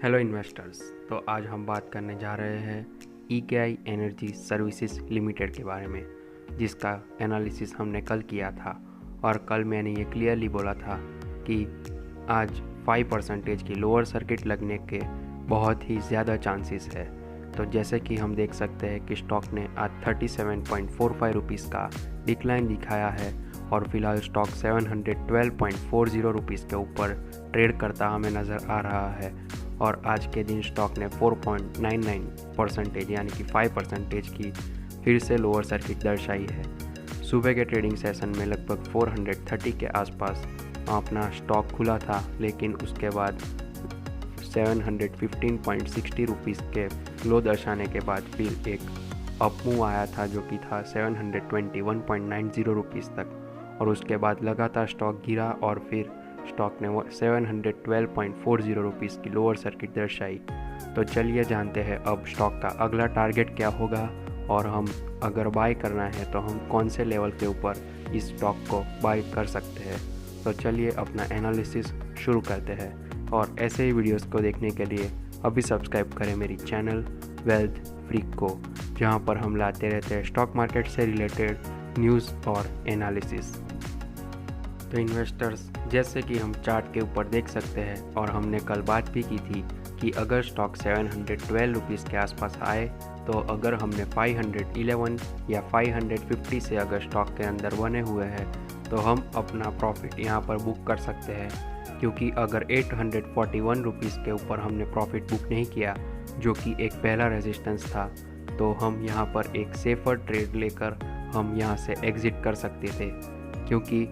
Hello investors. तो आज हम बात करने जा रहे हैं EKI एनर्जी सर्विसेज लिमिटेड के बारे में, जिसका एनालिसिस हमने कल किया था। और कल मैंने ये क्लियरली बोला था कि आज 5% की लोअर सर्किट लगने के बहुत ही ज़्यादा चांसेस है। तो जैसे कि हम देख सकते हैं कि स्टॉक ने आज 37.45 रुपीज़ का डिक्लाइन दिखाया है और फिलहाल स्टॉक 712.40 रुपीज़ के ऊपर ट्रेड करता हमें नज़र आ रहा है। और आज के दिन स्टॉक ने 4.99% यानी कि 5% की फिर से लोअर सर्किट दर्शाई है। सुबह के ट्रेडिंग सेशन में लगभग 430 के आसपास अपना स्टॉक खुला था, लेकिन उसके बाद 715.60 रुपीज़ के लो दर्शाने के बाद फिर एक अप मूव आया था, जो कि था 721.90 रुपीज़ तक। और उसके बाद लगातार स्टॉक गिरा और फिर स्टॉक ने 712.40 रुपीज़ की लोअर सर्किट दर्शाई। तो चलिए जानते हैं अब स्टॉक का अगला टारगेट क्या होगा, और हम अगर बाय करना है तो हम कौन से लेवल के ऊपर इस स्टॉक को बाय कर सकते हैं। तो चलिए अपना एनालिसिस शुरू करते हैं। और ऐसे ही वीडियोस को देखने के लिए अभी सब्सक्राइब करें मेरी चैनल वेल्थ फ्रीक को, जहां पर हम लाते रहते हैं स्टॉक मार्केट से रिलेटेड न्यूज़ और एनालिसिस। तो इन्वेस्टर्स, जैसे कि हम चार्ट के ऊपर देख सकते हैं और हमने कल बात भी की थी कि अगर स्टॉक 712 रुपीज़ के आसपास आए तो अगर हमने 511 या 550 से अगर स्टॉक के अंदर बने हुए हैं तो हम अपना प्रॉफिट यहाँ पर बुक कर सकते हैं। क्योंकि अगर 841 रुपीज़ के ऊपर हमने प्रॉफिट बुक नहीं किया, जो कि एक पहला रेजिस्टेंस था, तो हम यहाँ पर एक सेफर ट्रेड लेकर हम यहाँ से एग्ज़िट कर सकते थे। क्योंकि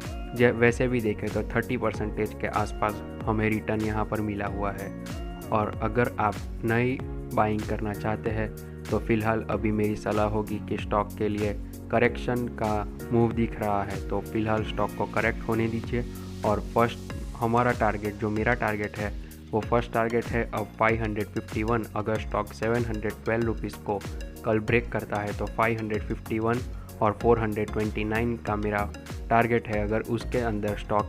वैसे भी देखें तो 30% के आसपास हमें रिटर्न यहाँ पर मिला हुआ है। और अगर आप नई बाइंग करना चाहते हैं तो फ़िलहाल अभी मेरी सलाह होगी कि स्टॉक के लिए करेक्शन का मूव दिख रहा है, तो फ़िलहाल स्टॉक को करेक्ट होने दीजिए। और फर्स्ट हमारा टारगेट, जो मेरा टारगेट है, वो फर्स्ट टारगेट है अब 551। अगर स्टॉक 712 रुपीज़ को कल ब्रेक करता है तो 551 और 429 का मेरा टारगेट है। अगर उसके अंदर स्टॉक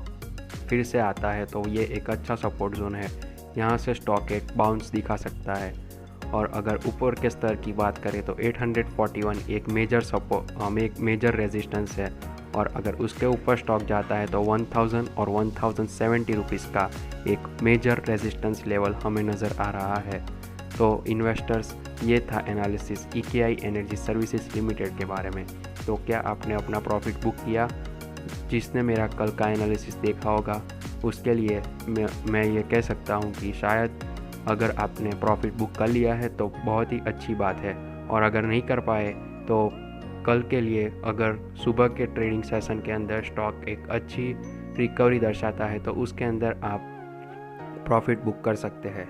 फिर से आता है तो ये एक अच्छा सपोर्ट जोन है, यहाँ से स्टॉक एक बाउंस दिखा सकता है। और अगर ऊपर के स्तर की बात करें तो 841 एक मेजर रेजिस्टेंस है। और अगर उसके ऊपर स्टॉक जाता है तो 1000 और 1070 रुपीज़ का एक मेजर रेजिस्टेंस लेवल हमें नज़र आ रहा है। तो इन्वेस्टर्स, ये था analysis EKI energy services limited के बारे में। तो क्या आपने अपना प्रॉफिट बुक किया? जिसने मेरा कल का एनालिसिस देखा होगा उसके लिए मैं ये कह सकता हूँ कि शायद अगर आपने प्रॉफिट बुक कर लिया है तो बहुत ही अच्छी बात है। और अगर नहीं कर पाए तो कल के लिए अगर सुबह के ट्रेडिंग सेशन के अंदर स्टॉक एक अच्छी रिकवरी दर्शाता है तो उसके अंदर आप प्रॉफिट बुक कर सकते हैं।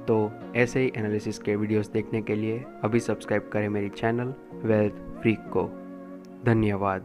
तो ऐसे ही एनालिसिस के वीडियोस देखने के लिए अभी सब्सक्राइब करें मेरी चैनल वेल्थ फ्रीक को। धन्यवाद।